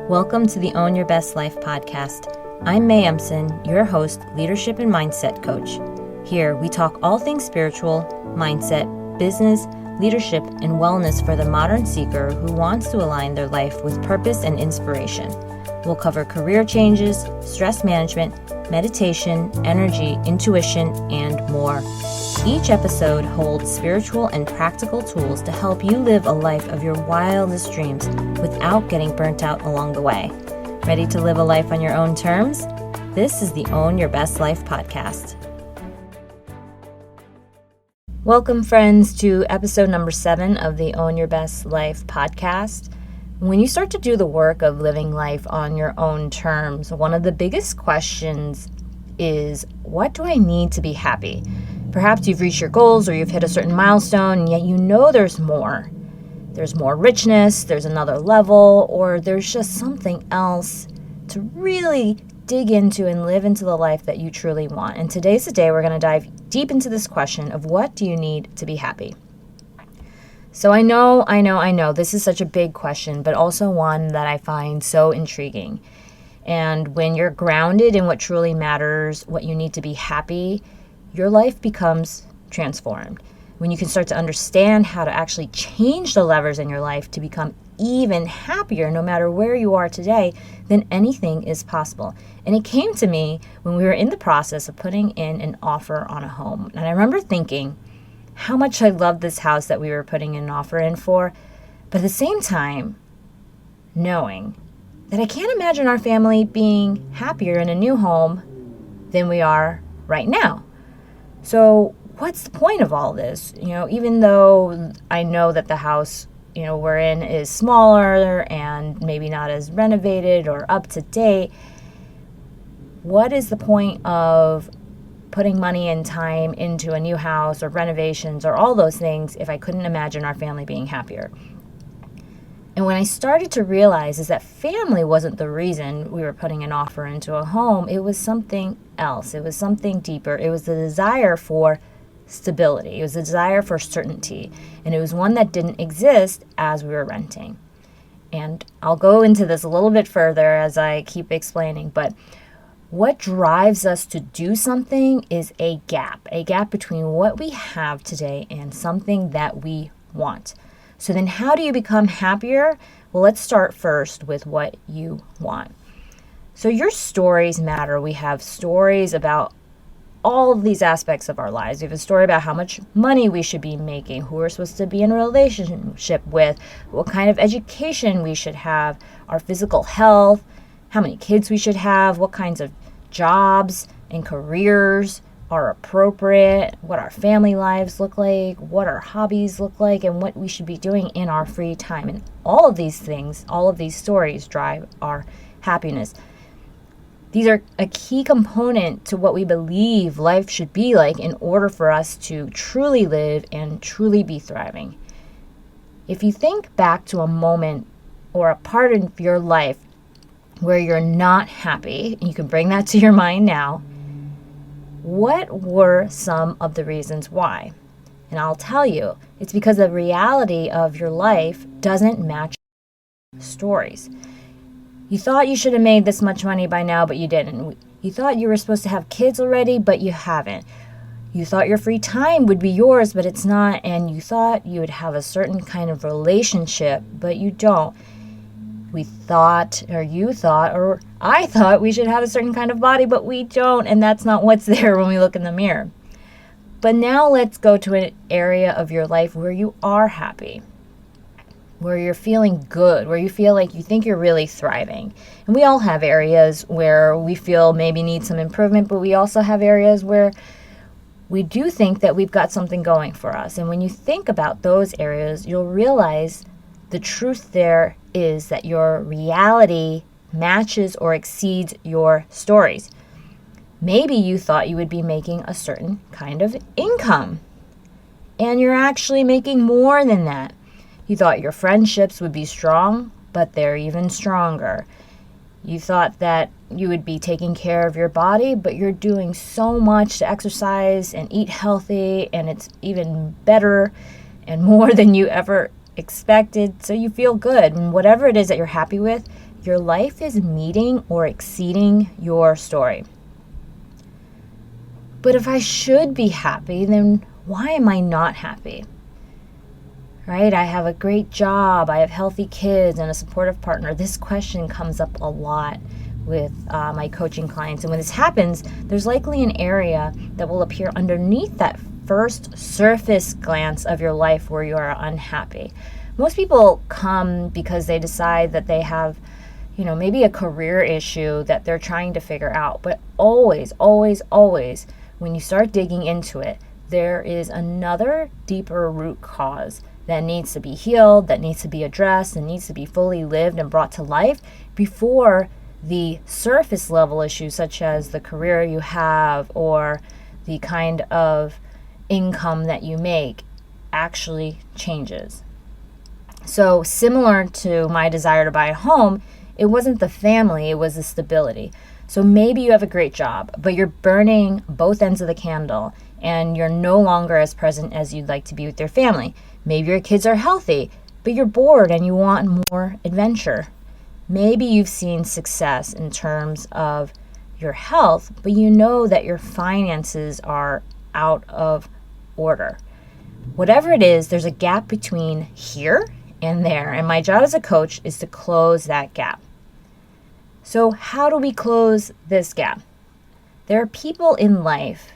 Welcome to the Own Your Best Life podcast. I'm May Emson, your host, leadership and mindset coach. Here, we talk all things spiritual, mindset, business, leadership, and wellness for the modern seeker who wants to align their life with purpose and inspiration. We'll cover career changes, stress management, meditation, energy, intuition, and more. Each episode holds spiritual and practical tools to help you live a life of your wildest dreams without getting burnt out along the way. Ready to live a life on your own terms? This is the Own Your Best Life podcast. Welcome, friends, to episode number 7 of the Own Your Best Life podcast. When you start to do the work of living life on your own terms, one of the biggest questions is, what do I need to be happy? Perhaps you've reached your goals or you've hit a certain milestone, and yet you know there's more. There's more richness, there's another level, or there's just something else to really dig into and live into the life that you truly want. And today's the day we're going to dive deep into this question of what do you need to be happy? So I know, this is such a big question, but also one that I find so intriguing. And when you're grounded in what truly matters, what you need to be happy, your life becomes transformed. When you can start to understand how to actually change the levers in your life to become even happier no matter where you are today, then anything is possible. And it came to me when we were in the process of putting in an offer on a home. And I remember thinking how much I loved this house that we were putting an offer in for, but at the same time, knowing that I can't imagine our family being happier in a new home than we are right now. So what's the point of all this? Even though I know that the house, we're in is smaller and maybe not as renovated or up to date, what is the point of putting money and time into a new house or renovations or all those things if I couldn't imagine our family being happier? And when I started to realize is that family wasn't the reason we were putting an offer into a home, it was something else. It was something deeper. It was the desire for stability. It was the desire for certainty. And it was one that didn't exist as we were renting. And I'll go into this a little bit further as I keep explaining, but what drives us to do something is a gap between what we have today and something that we want. So then how do you become happier? Well, let's start first with what you want. So your stories matter. We have stories about all of these aspects of our lives. We have a story about how much money we should be making, who we're supposed to be in a relationship with, what kind of education we should have, our physical health, how many kids we should have, what kinds of jobs and careers are appropriate, what our family lives look like, what our hobbies look like, and what we should be doing in our free time. And all of these things, all of these stories drive our happiness. These are a key component to what we believe life should be like in order for us to truly live and truly be thriving. If you think back to a moment or a part of your life where you're not happy, and you can bring that to your mind now, what were some of the reasons why? And I'll tell you, it's because the reality of your life doesn't match stories. You thought you should have made this much money by now, but you didn't. You thought you were supposed to have kids already, but you haven't. You thought your free time would be yours, but it's not. And you thought you would have a certain kind of relationship, but you don't. You thought, or I thought we should have a certain kind of body, but we don't, and that's not what's there when we look in the mirror. But now let's go to an area of your life where you are happy, where you're feeling good, where you feel like you think you're really thriving. And we all have areas where we feel maybe need some improvement, but we also have areas where we do think that we've got something going for us. And when you think about those areas, you'll realize the truth there is that your reality matches or exceeds your stories. Maybe you thought you would be making a certain kind of income, and you're actually making more than that. You thought your friendships would be strong, but they're even stronger. You thought that you would be taking care of your body, but you're doing so much to exercise and eat healthy, and it's even better and more than you ever expected. So you feel good. And whatever it is that you're happy with, your life is meeting or exceeding your story. But if I should be happy, then why am I not happy? Right? I have a great job, I have healthy kids and a supportive partner. This question comes up a lot with my coaching clients. And when this happens, there's likely an area that will appear underneath that first surface glance of your life where you are unhappy. Most people come because they decide that they have, maybe a career issue that they're trying to figure out. But always, always, always, when you start digging into it, there is another deeper root cause that needs to be healed, that needs to be addressed, and needs to be fully lived and brought to life before the surface level issues, such as the career you have or the kind of income that you make, actually changes. So similar to my desire to buy a home, it wasn't the family, it was the stability. So maybe you have a great job, but you're burning both ends of the candle and you're no longer as present as you'd like to be with your family. Maybe your kids are healthy, but you're bored and you want more adventure. Maybe you've seen success in terms of your health, but you know that your finances are out of order. Whatever it is, there's a gap between here and there, and my job as a coach is to close that gap. So how do we close this gap? There are people in life,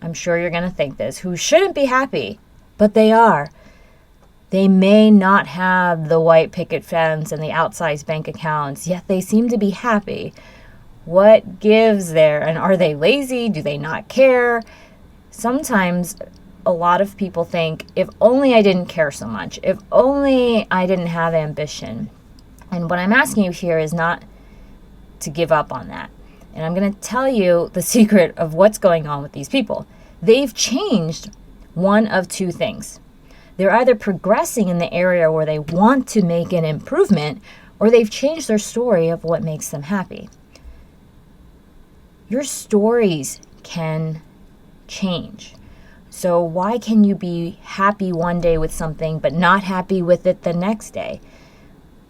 I'm sure you're going to think this, who shouldn't be happy, but they are. They may not have the white picket fence and the outsized bank accounts, yet they seem to be happy. What gives there? And are they lazy? Do they not care? Sometimes a lot of people think, if only I didn't care so much, if only I didn't have ambition. And what I'm asking you here is not to give up on that. And I'm going to tell you the secret of what's going on with these people. They've changed one of two things. They're either progressing in the area where they want to make an improvement, or they've changed their story of what makes them happy. Your stories can change. So why can you be happy one day with something but not happy with it the next day?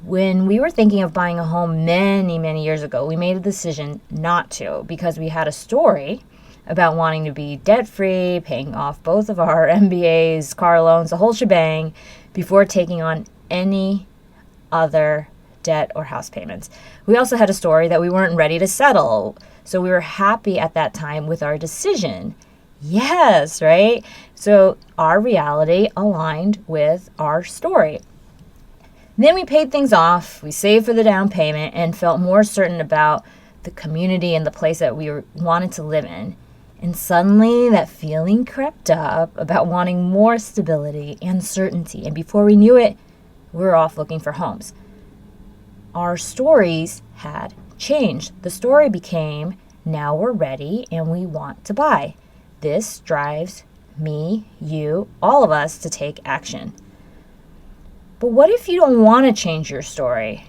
When we were thinking of buying a home many, many years ago, we made a decision not to because we had a story about wanting to be debt-free, paying off both of our MBAs, car loans, the whole shebang, before taking on any other debt or house payments. We also had a story that we weren't ready to settle, so we were happy at that time with our decision. Yes, right? So our reality aligned with our story. Then we paid things off, we saved for the down payment, and felt more certain about the community and the place that we wanted to live in. And suddenly that feeling crept up about wanting more stability and certainty. And before we knew it, we were off looking for homes. Our stories had changed. The story became, now we're ready and we want to buy. This drives me, you, all of us to take action. But what if you don't want to change your story,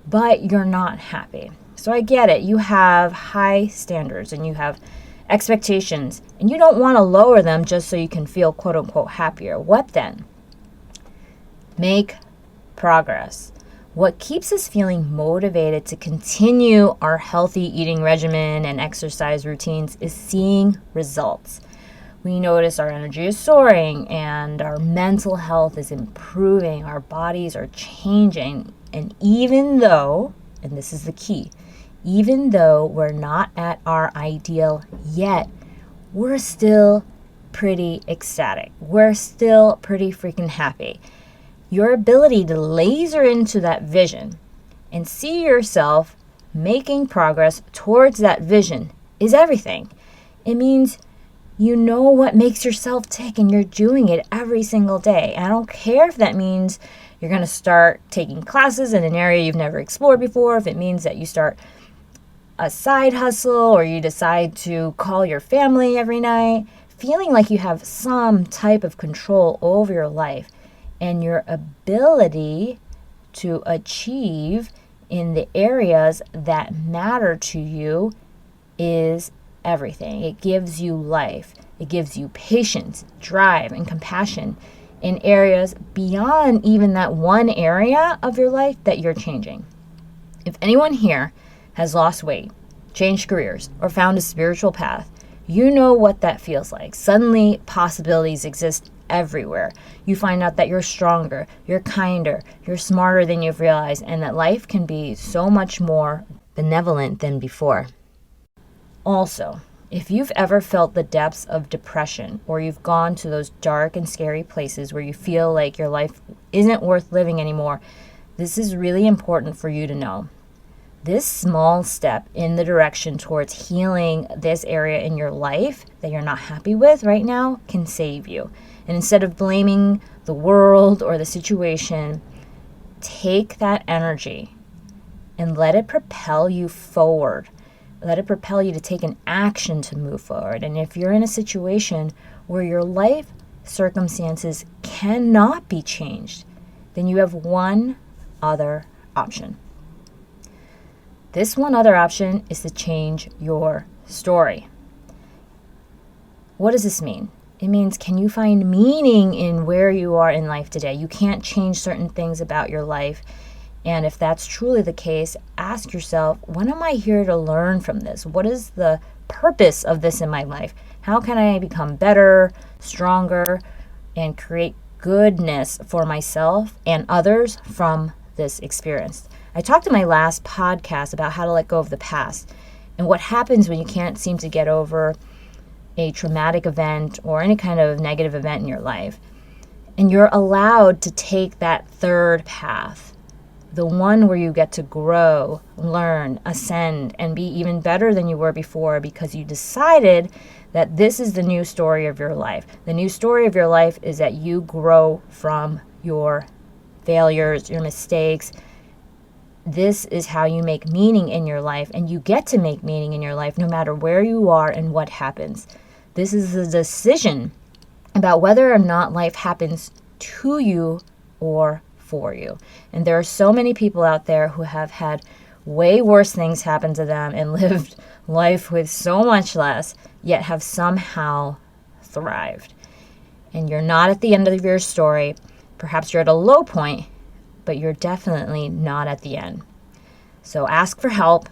but you're not happy? So I get it. You have high standards and you have expectations, and you don't want to lower them just so you can feel quote unquote happier. What then? Make progress. What keeps us feeling motivated to continue our healthy eating regimen and exercise routines is seeing results. We notice our energy is soaring and our mental health is improving, our bodies are changing, and even though, and this is the key, even though we're not at our ideal yet, we're still pretty ecstatic. We're still pretty freaking happy. Your ability to laser into that vision and see yourself making progress towards that vision is everything. It means you know what makes yourself tick and you're doing it every single day. And I don't care if that means you're going to start taking classes in an area you've never explored before, if it means that you start a side hustle or you decide to call your family every night, feeling like you have some type of control over your life and your ability to achieve in the areas that matter to you is everything. It gives you life. It gives you patience, drive, and compassion in areas beyond even that one area of your life that you're changing. If anyone here has lost weight, changed careers, or found a spiritual path, you know what that feels like. Suddenly, possibilities exist everywhere. You find out that you're stronger, you're kinder, you're smarter than you've realized, and that life can be so much more benevolent than before. Also, if you've ever felt the depths of depression, or you've gone to those dark and scary places where you feel like your life isn't worth living anymore, this is really important for you to know. This small step in the direction towards healing this area in your life that you're not happy with right now can save you. And instead of blaming the world or the situation, take that energy and let it propel you forward. Let it propel you to take an action to move forward. And if you're in a situation where your life circumstances cannot be changed, then you have one other option. This one other option is to change your story. What does this mean? It means, can you find meaning in where you are in life today? You can't change certain things about your life. And if that's truly the case, ask yourself, what am I here to learn from this? What is the purpose of this in my life? How can I become better, stronger, and create goodness for myself and others from this experience? I talked in my last podcast about how to let go of the past and what happens when you can't seem to get over a traumatic event or any kind of negative event in your life. And you're allowed to take that third path, the one where you get to grow, learn, ascend, and be even better than you were before because you decided that this is the new story of your life. The new story of your life is that you grow from your failures, your mistakes. This is how you make meaning in your life, and you get to make meaning in your life no matter where you are and what happens. This is the decision about whether or not life happens to you or for you. And there are so many people out there who have had way worse things happen to them and lived life with so much less, yet have somehow thrived. And you're not at the end of your story. Perhaps you're at a low point, but you're definitely not at the end. So ask for help,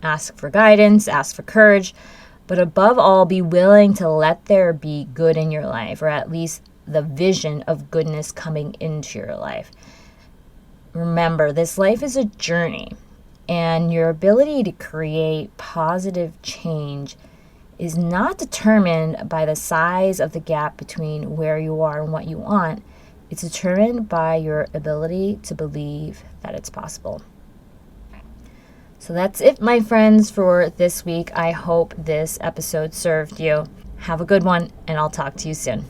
ask for guidance, ask for courage, but above all, be willing to let there be good in your life, or at least the vision of goodness coming into your life. Remember, this life is a journey, and your ability to create positive change is not determined by the size of the gap between where you are and what you want. It's determined by your ability to believe that it's possible. So that's it, my friends, for this week. I hope this episode served you. Have a good one, and I'll talk to you soon.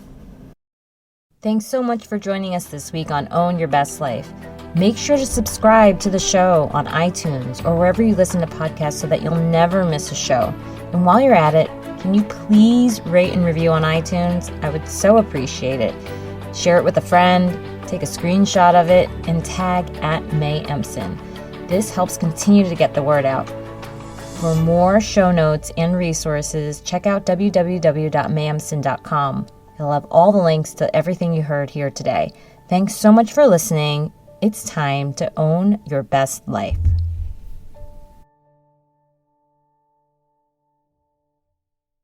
Thanks so much for joining us this week on Own Your Best Life. Make sure to subscribe to the show on iTunes or wherever you listen to podcasts so that you'll never miss a show. And while you're at it, can you please rate and review on iTunes? I would so appreciate it. Share it with a friend, take a screenshot of it, and tag @MayEmson. This helps continue to get the word out. For more show notes and resources, check out www.mayemson.com. It'll have all the links to everything you heard here today. Thanks so much for listening. It's time to own your best life.